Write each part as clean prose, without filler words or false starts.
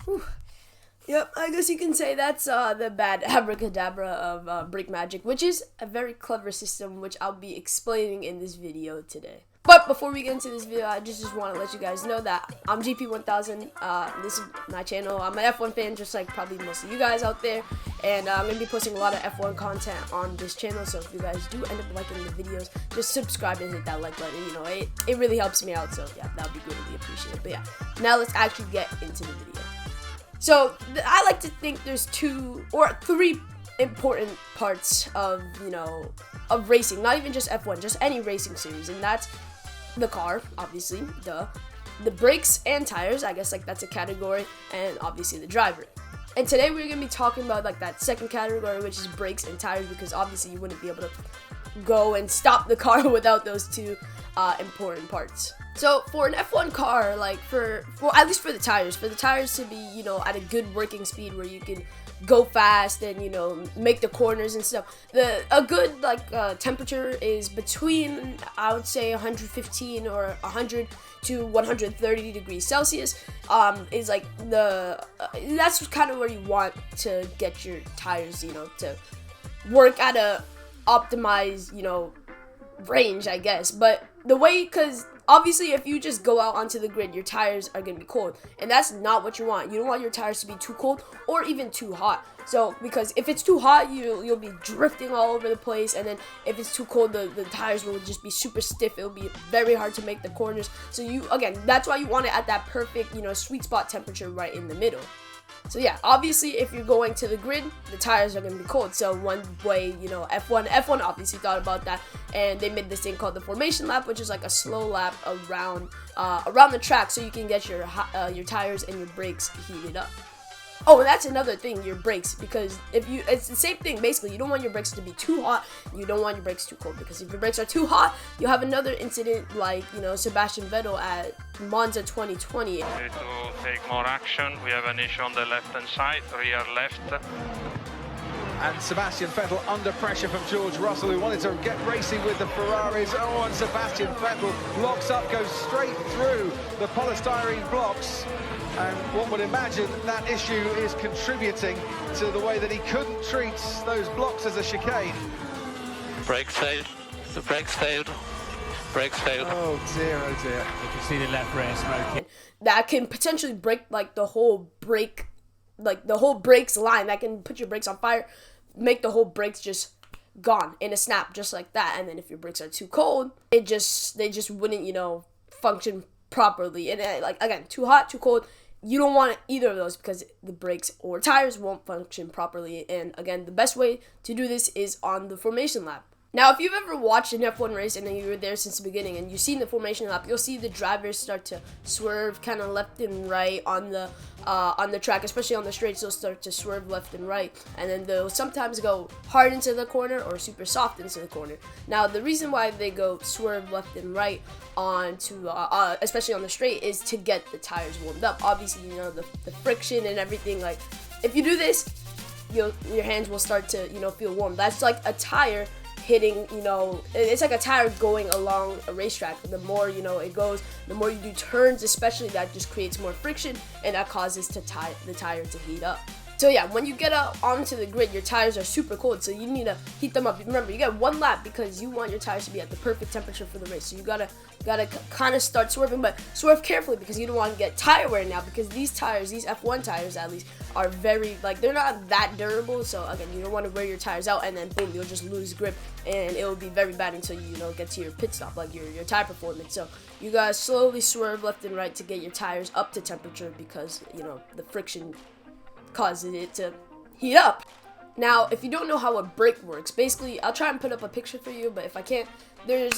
Whew. Yep, I guess you can say that's the bad abracadabra of Brake Magic, which is a very clever system, which I'll be explaining in this video today. But before we get into this video, I just want to let you guys know that I'm GP1000. This is my channel. I'm an F1 fan, just like probably most of you guys out there. And I'm going to be posting a lot of F1 content on this channel. So if you guys do end up liking the videos, just subscribe and hit that like button. You know, it really helps me out. So yeah, that would be greatly appreciated. But yeah, now let's actually get into the video. So I like to think there's 2 or 3 important parts of, of racing. Not even just F1, just any racing series. And that's the car, obviously, the brakes and tires, I guess like that's a category, and obviously the driver. And today we're going to be talking about like that second category, which is brakes and tires, because obviously you wouldn't be able to go and stop the car without those 2 important parts. So for an F1 car, like for at least for the tires to be, at a good working speed where you can go fast and, make the corners and stuff, a good temperature is between, I would say, 115 or 100 to 130 degrees Celsius is like that's kind of where you want to get your tires, to work at a optimized, range, I guess. But the way, because obviously if you just go out onto the grid, your tires are going to be cold, and that's not what you want. You don't want your tires to be too cold or even too hot. So because if it's too hot, you'll be drifting all over the place, and then if it's too cold, the tires will just be super stiff. It'll be very hard to make the corners. So that's why you want it at that perfect, sweet spot temperature right in the middle. So yeah, obviously if you're going to the grid, the tires are going to be cold. So one way, F1 obviously thought about that, and they made this thing called the formation lap, which is like a slow lap around the track, so you can get your tires and your brakes heated up. Oh, and that's another thing, your brakes, because it's the same thing basically. You don't want your brakes to be too hot, you don't want your brakes too cold, because if your brakes are too hot, you'll have another incident like, Sebastian Vettel at Monza 2020. To take more action, we have an issue on the left hand side, rear left. And Sebastian Vettel under pressure from George Russell, who wanted to get racing with the Ferraris. Oh, and Sebastian Vettel locks up, goes straight through the polystyrene blocks. And one would imagine that issue is contributing to the way that he couldn't treat those blocks as a chicane. Brakes failed. The brakes failed. Brakes failed. Oh dear, oh dear. You can see the left rear smoking. That can potentially break like the whole brakes line. That can put your brakes on fire, make the whole brakes just gone in a snap, just like that. And then if your brakes are too cold, they just wouldn't, function properly. And again, too hot, too cold, you don't want either of those, because the brakes or tires won't function properly. And again, the best way to do this is on the formation lap. Now, if you've ever watched an F1 race and you were there since the beginning and you've seen the formation lap, you'll see the drivers start to swerve kind of left and right on the track, especially on the straights. They'll start to swerve left and right, and then they'll sometimes go hard into the corner or super soft into the corner. Now, the reason why they go swerve left and right onto, especially on the straight, is to get the tires warmed up. Obviously, the friction and everything. Like, if you do this, your hands will start to, feel warm. That's like a tire hitting, it's like a tire going along a racetrack. The more, it goes, the more you do turns, especially, that just creates more friction, and that causes the tire to heat up. So yeah, when you get onto the grid, your tires are super cold, so you need to heat them up. Remember, you get 1 lap because you want your tires to be at the perfect temperature for the race. So you gotta kind of start swerving, but swerve carefully, because you don't want to get tire wear now, because these tires, these F1 tires at least, are very, they're not that durable. So again, you don't want to wear your tires out, and then boom, you'll just lose grip, and it will be very bad until you get to your pit stop, like your tire performance. So you gotta slowly swerve left and right to get your tires up to temperature, because the friction causes it to heat up. Now, if you don't know how a brake works, basically, I'll try and put up a picture for you, but if I can't, there's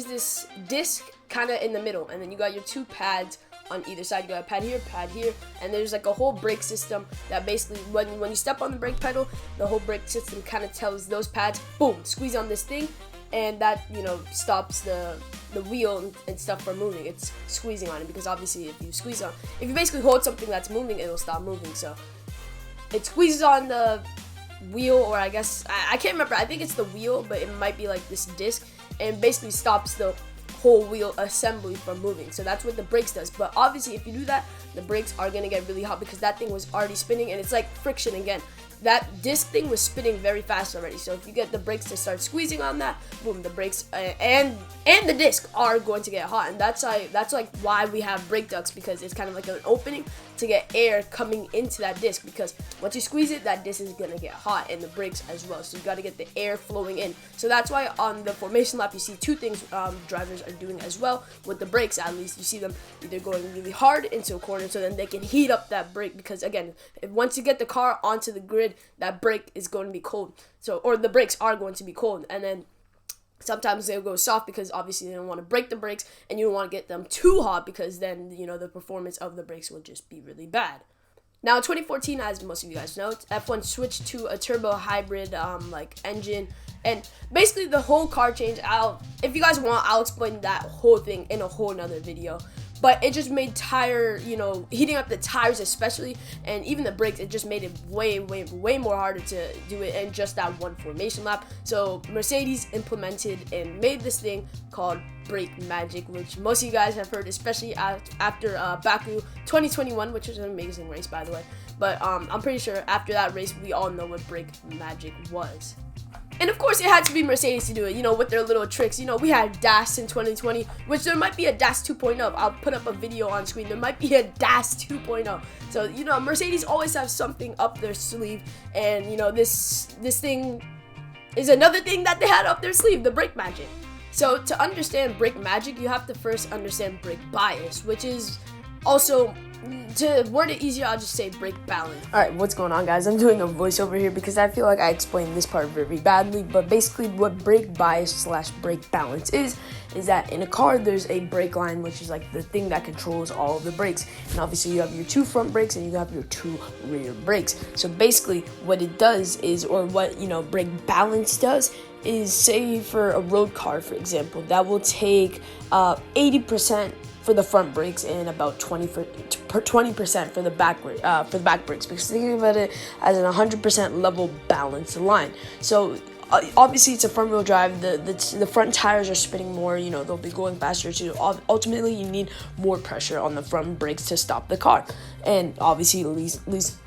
this disc kind of in the middle, and then you got your 2 pads on either side. You got a pad here, and there's like a whole brake system that basically, when you step on the brake pedal, the whole brake system kind of tells those pads, boom, squeeze on this thing, and that stops the wheel and stuff from moving. It's squeezing on it, because obviously if you basically hold something that's moving, it'll stop moving. So it squeezes on the wheel, or I guess I can't remember, I think it's the wheel, but it might be like this disc, and basically stops the whole wheel assembly from moving. So that's what the brakes does. But obviously if you do that, the brakes are going to get really hot because that thing was already spinning, and it's like friction again. That disc thing was spinning very fast already. So if you get the brakes to start squeezing on that, boom, the brakes and the disc are going to get hot. And that's like why we have brake ducts, because it's kind of like an opening to get air coming into that disc, because once you squeeze it, that disc is gonna get hot, and the brakes as well. So you got to get the air flowing in. So that's why on the formation lap you see two things drivers are doing as well with the brakes. At least you see them either going really hard into a corner so then they can heat up that brake, because again, once you get the car onto the grid, that brake is going to be cold. So, or the brakes are going to be cold, and then sometimes they'll go soft because obviously they don't want to break the brakes, and you don't want to get them too hot because then, you know, the performance of the brakes will just be really bad. Now, in 2014, as most of you guys know, F1 switched to a turbo hybrid like engine, and basically the whole car changed. If you guys want, I'll explain that whole thing in a whole nother video. But it just made heating up the tires especially, and even the brakes, it just made it way more harder to do it in just that one formation lap. So Mercedes implemented and made this thing called Brake Magic, which most of you guys have heard, especially after Baku 2021, which was an amazing race, by the way. But I'm pretty sure after that race, we all know what Brake Magic was. And of course, it had to be Mercedes to do it, you know, with their little tricks. You know, we had DAS in 2020, which there might be a DAS 2.0. I'll put up a video on screen. There might be a DAS 2.0. So, you know, Mercedes always have something up their sleeve. And, you know, this thing is another thing that they had up their sleeve, the Brake Magic. So, to understand Brake Magic, you have to first understand brake bias, which is also, to word it easier, I'll just say brake balance. Alright, what's going on, guys? I'm doing a voiceover here because I feel like I explained this part very badly, but basically what brake bias / brake balance is that in a car there's a brake line, which is like the thing that controls all of the brakes, and obviously you have your two front brakes and you have your two rear brakes. So basically what it does is, or what, you know, brake balance does is, say for a road car, for example, that will take 80% for the front brakes and about 20% for the back brakes, because think about it as an 100% level balanced line. So obviously it's a front wheel drive. The front tires are spinning more. You know, they'll be going faster too. Ultimately, you need more pressure on the front brakes to stop the car, and obviously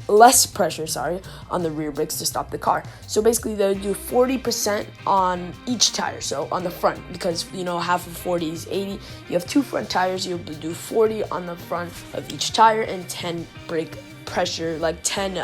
less pressure, on the rear brakes to stop the car. So basically, they'll do 40% on each tire. So on the front, because you know half of 40 is 80. You have two front tires. You'll do 40 on the front of each tire and 10 brake pressure, like 10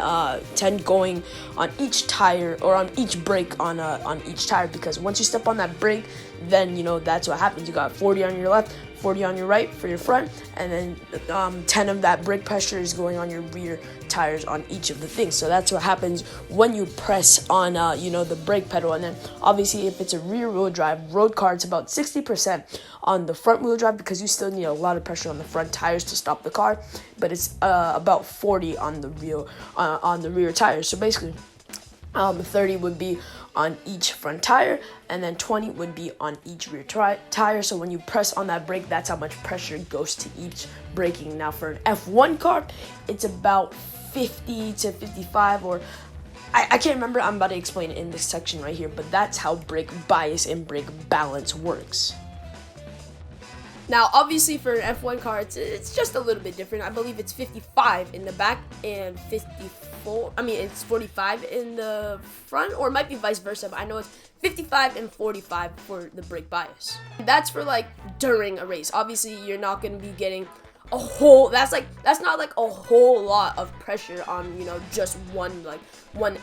going on each tire, or on each brake on each tire, because once you step on that brake, then you know that's what happens. You got 40 on your left, 40 on your right for your front, and then 10 of that brake pressure is going on your rear tires on each of the things. So that's what happens when you press on the brake pedal. And then obviously if it's a rear wheel drive road car, it's about 60% on the front wheel drive, because you still need a lot of pressure on the front tires to stop the car, but it's about 40 on the rear tires. So basically 30 would be on each front tire, and then 20 would be on each rear tire. So when you press on that brake, that's how much pressure goes to each braking. Now for an F1 car, it's about 50 to 55, or I can't remember. I'm about to explain it in this section right here, but that's how brake bias and brake balance works. Now, obviously, for an F1 car, it's just a little bit different. I believe it's 55 in the back and 54. I mean, it's 45 in the front, or it might be vice versa. But I know it's 55 and 45 for the brake bias. That's for like during a race. Obviously, you're not going to be getting a whole. That's not like a whole lot of pressure on, you know, just one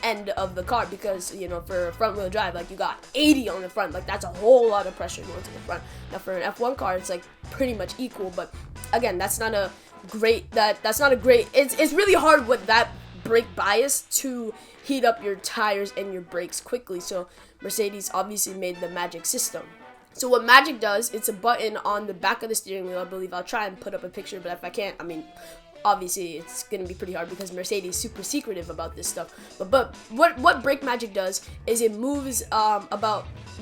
end of the car, because you know, for a front wheel drive, like you got 80 on the front, like that's a whole lot of pressure going to the front. Now for an F1 car, it's like pretty much equal, but again, that's not a great it's really hard with that brake bias to heat up your tires and your brakes quickly. So Mercedes obviously made the Magic system. So what Magic does, it's a button on the back of the steering wheel, I believe. I'll try and put up a picture, but if I can't, I mean, obviously it's going to be pretty hard because Mercedes is super secretive about this stuff. But what Brake Magic does is it moves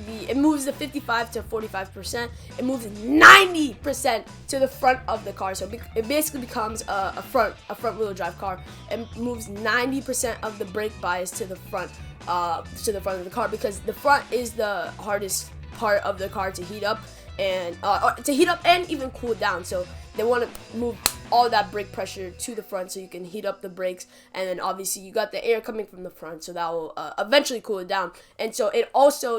it moves the 55 to 45%. It moves 90% to the front of the car. So it basically becomes a front wheel drive car. It moves 90% of the brake bias to the front of the car, because the front is the hardest part of the car to heat up, and to heat up and even cool down. So they want to move all that brake pressure to the front so you can heat up the brakes, and then obviously you got the air coming from the front, so that will eventually cool it down. And so it also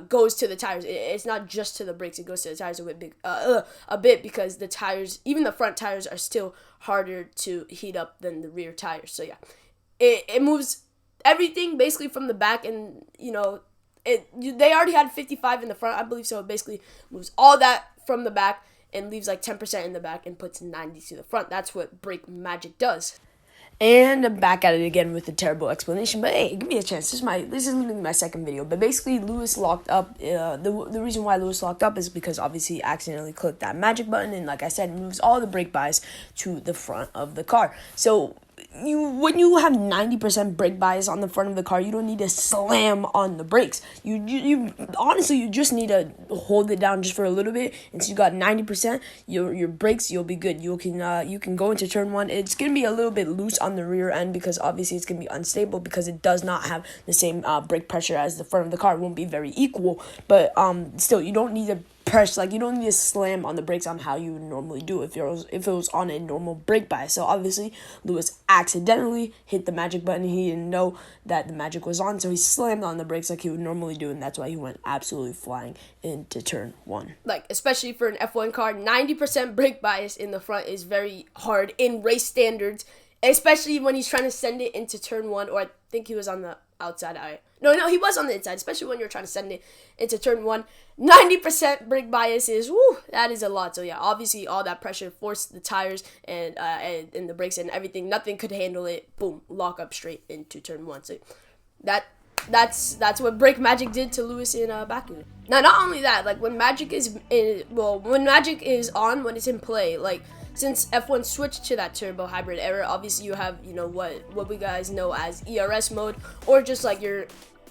goes to the tires. It's not just to the brakes; it goes to the tires a bit because the tires, even the front tires, are still harder to heat up than the rear tires. So yeah, it moves everything basically from the back, and they already had 55 in the front, I believe, so it basically moves all that from the back and leaves like 10% in the back and puts 90 to the front. That's what Brake Magic does. And I'm back at it again with a terrible explanation, but hey, give me a chance. This is literally my second video. But basically, Lewis locked up. The reason why Lewis locked up is because obviously he accidentally clicked that magic button, and like I said, it moves all the brake bias to the front of the car. So when you have 90% brake bias on the front of the car, you don't need to slam on the brakes. You honestly, you just need to hold it down just for a little bit. And so you got 90%, your brakes, you'll be good. You can go into turn one. It's gonna be a little bit loose on the rear end because obviously it's gonna be unstable because it does not have the same brake pressure as the front of the car. It won't be very equal, but still, you don't need to press, like, you don't need to slam on the brakes on how you would normally do if it was on a normal brake bias. So obviously Lewis accidentally hit the magic button. He didn't know that the magic was on, so he slammed on the brakes like he would normally do, and that's why he went absolutely flying into turn one. Like, especially for an F1 car, 90% brake bias in the front is very hard in race standards, especially when he's trying to send it into turn one, or I think he was on the outside. No, he was on the inside, especially when you're trying to send it into turn one. 90% brake bias is, that is a lot. So yeah, obviously all that pressure forced the tires and the brakes and everything. Nothing could handle it. Boom, lock up straight into turn one. So that's what Brake Magic did to Lewis in Baku. Now, not only that, like when magic is on, when it's in play, like, since F1 switched to that turbo hybrid era, obviously you have, what we guys know as ERS mode, or just like your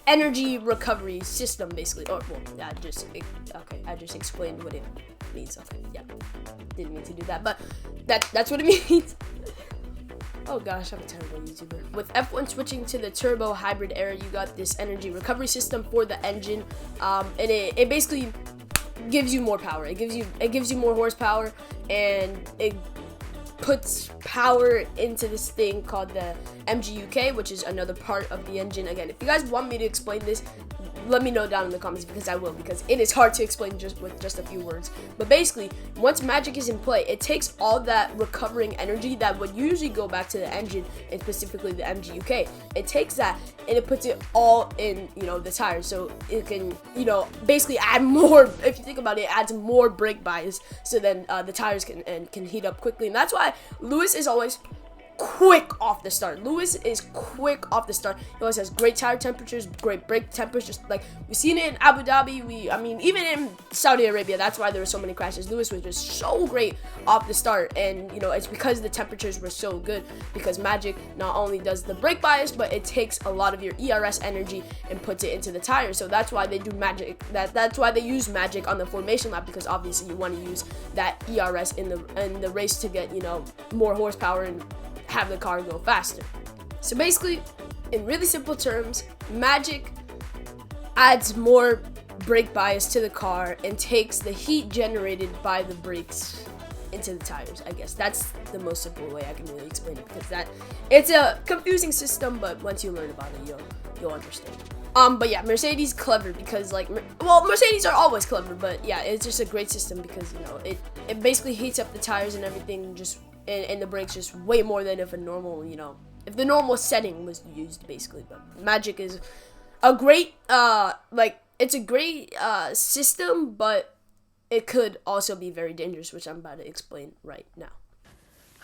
energy recovery system, basically. Or, well, I just explained what it means. Okay, yeah, didn't mean to do that, but that's what it means. Oh gosh, I'm a terrible YouTuber. With F1 switching to the turbo hybrid era, you got this energy recovery system for the engine, and it basically gives you more power. It gives you more horsepower, and it puts power into this thing called the MGUK, which is another part of the engine. Again, if you guys want me to explain this, let me know down in the comments, because I will, because it is hard to explain with just a few words. But basically, once magic is in play, it takes all that recovering energy that would usually go back to the engine, and specifically the MGUK. It takes that and it puts it all in, the tires, so it can, basically add more. If you think about it, it adds more brake bias, so then the tires can heat up quickly. And that's why Lewis is always quick off the start. Lewis is quick off the start. He always has great tire temperatures, great brake temperatures. Like, we've seen it in Abu Dhabi. Even in Saudi Arabia, that's why there were so many crashes. Lewis was just so great off the start, and it's because the temperatures were so good, because magic not only does the brake bias, but it takes a lot of your ERS energy and puts it into the tire. So that's why they do magic. That's why they use magic on the formation lap, because obviously you want to use that ERS in the race to get more horsepower and have the car go faster. So basically, in really simple terms, magic adds more brake bias to the car and takes the heat generated by the brakes into the tires. I guess that's the most simple way I can really explain it, because it's a confusing system, but once you learn about it, you'll understand. But yeah, Mercedes clever, because Mercedes are always clever, but yeah, it's just a great system because it basically heats up the tires and everything, and the brakes just way more than if the normal setting was used, basically. But magic is a great it's a great system, but it could also be very dangerous, which I'm about to explain right now.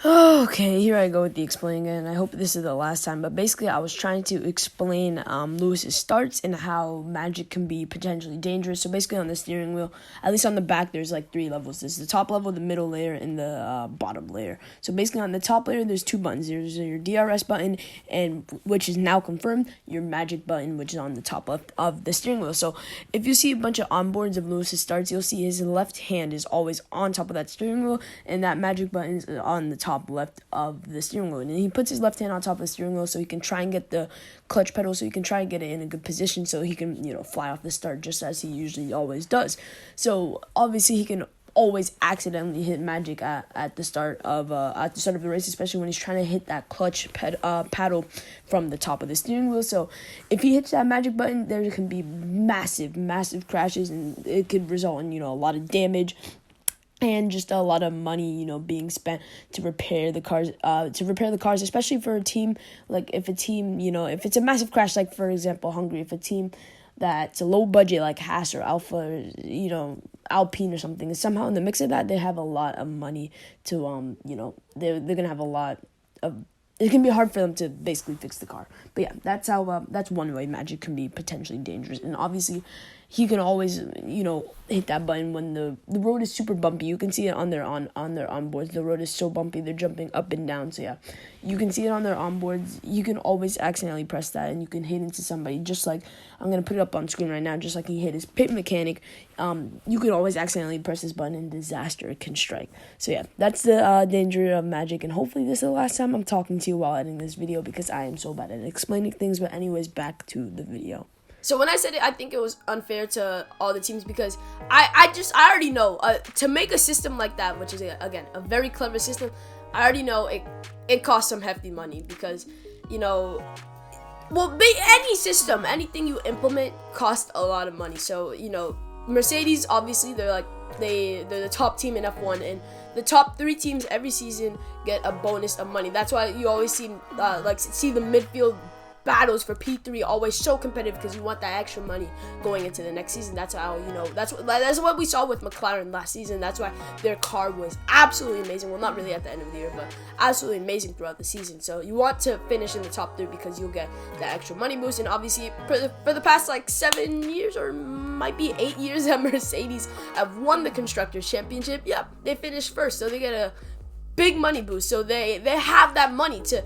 Okay, here I go with the explaining, and I hope this is the last time, but basically I was trying to explain Lewis's starts and how magic can be potentially dangerous. So basically on the steering wheel, at least on the back, there's like 3 levels. There's the top level, the middle layer, and the bottom layer. So basically on the top layer, there's 2 buttons. There's your DRS button, and which is now confirmed, your magic button, which is on the top of the steering wheel. So if you see a bunch of onboards of Lewis's starts, you'll see his left hand is always on top of that steering wheel, and that magic button is on the top left of the steering wheel. And he puts his left hand on top of the steering wheel so he can try and get the clutch pedal, so he can try and get it in a good position so he can, fly off the start just as he usually always does. So obviously he can always accidentally hit Magic at the start of the race, especially when he's trying to hit that clutch paddle from the top of the steering wheel. So if he hits that Magic button, there can be massive crashes, and it could result in a lot of damage and just a lot of money, being spent to repair the cars, especially for a team. Like if if it's a massive crash, like for example Hungary, if a team that's a low budget like Haas or Alpha, or, Alpine or something, and somehow in the mix of that they have a lot of money to they're gonna have a lot of, it can be hard for them to basically fix the car. But yeah, that's how that's one way Magic can be potentially dangerous. And obviously he can always hit that button when the road is super bumpy. You can see it on their onboards. The road is so bumpy, they're jumping up and down. So yeah, you can see it on their onboards. You can always accidentally press that and you can hit into somebody, just like I'm gonna put it up on screen right now, just like he hit his pit mechanic. You can always accidentally press this button and disaster can strike. So yeah, that's the danger of Magic, and hopefully this is the last time I'm talking to you while editing this video, because I am so bad at explaining things. But anyways, back to the video. So when I said it, I think it was unfair to all the teams, because I already know to make a system like that, which is again a very clever system. I already know it costs some hefty money, because any system, anything you implement costs a lot of money. So Mercedes, obviously they're the top team in F1, and the top 3 teams every season get a bonus of money. That's why you always see the midfield battles for P3 always so competitive, because you want that extra money going into the next season. That's how that's what we saw with McLaren last season. That's why their car was absolutely amazing. Well, not really at the end of the year, but absolutely amazing throughout the season. So you want to finish in the top 3 because you'll get that extra money boost. And obviously for the past 7 years, or might be 8 years, that Mercedes have won the Constructors' Championship. Yep, they finished first, so they get a big money boost. So they have that money to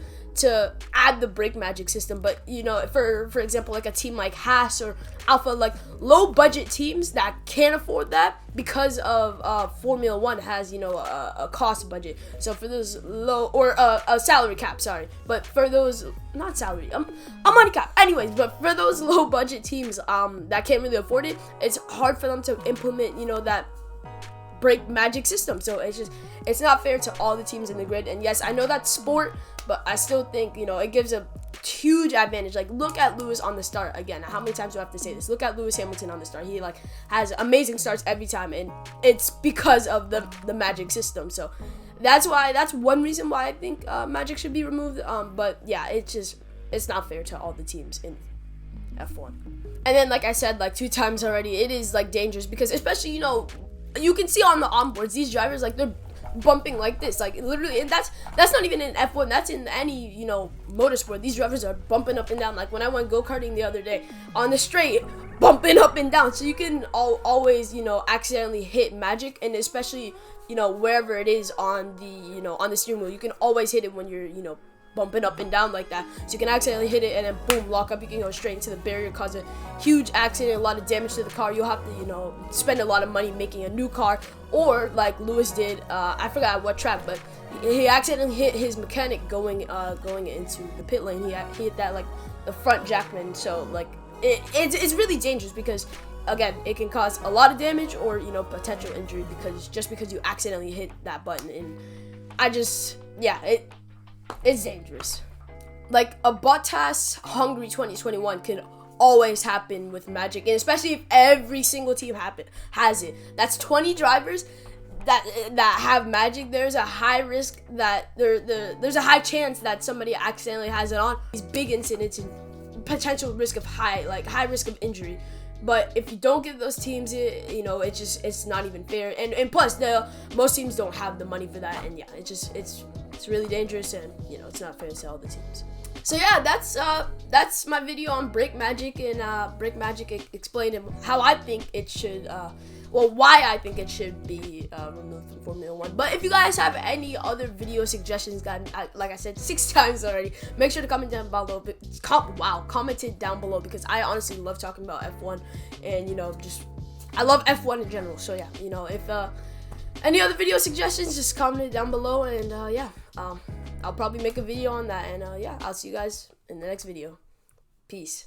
add the brake magic system. But for example, like a team like Haas or Alpha, like low budget teams that can't afford that, because of Formula One has a cost budget. So for those low, or a salary cap, sorry, but for those not salary, a money cap, anyways, but for those low budget teams that can't really afford it, it's hard for them to implement that brake magic system. So it's not fair to all the teams in the grid. And yes, I know that's sport, but I still think it gives a huge advantage. Like, look at Lewis on the start. Again, how many times do I have to say this? Look at Lewis Hamilton on the start. He has amazing starts every time, and it's because of the magic system. So that's one reason why I think magic should be removed. But yeah, it's not fair to all the teams in F1. And then, like I said 2 times already, it is dangerous, because especially you can see on the onboards, these drivers they're bumping like this, literally, and that's not even in F1, that's in any motorsport. These drivers are bumping up and down. Like when I went go-karting the other day on the straight, bumping up and down. So you can always accidentally hit magic, and especially wherever it is on the on the steering wheel, you can always hit it when you're bumping up and down like that. So you can accidentally hit it and then boom, lock up. You can go straight into the barrier, cause a huge accident, a lot of damage to the car. You'll have to spend a lot of money making a new car, or like Lewis did, I forgot what track, but he accidentally hit his mechanic going into the pit lane. He hit that the front jackman. So it's really dangerous, because again, it can cause a lot of damage or potential injury, because you accidentally hit that button. And it's dangerous. Like a Bottas Hungary 2021 can always happen with magic, and especially if every single team has it. That's 20 drivers that have magic. There's a high risk that there's a high chance that somebody accidentally has it on. These big incidents and potential risk of high risk of injury. But if you don't give those teams it, it's not even fair. And plus, most teams don't have the money for that. And yeah, it's really dangerous, and it's not fair to all the teams. So yeah, that's my video on brake magic, and brake magic explained how I think it should, why I think it should be removed from Formula One. But if you guys have any other video suggestions, like I said 6 times already, make sure to comment down below. Comment it down below, because I honestly love talking about F1, and I love F1 in general. So yeah, if Any other video suggestions, just comment it down below, and yeah, I'll probably make a video on that, and yeah, I'll see you guys in the next video. Peace.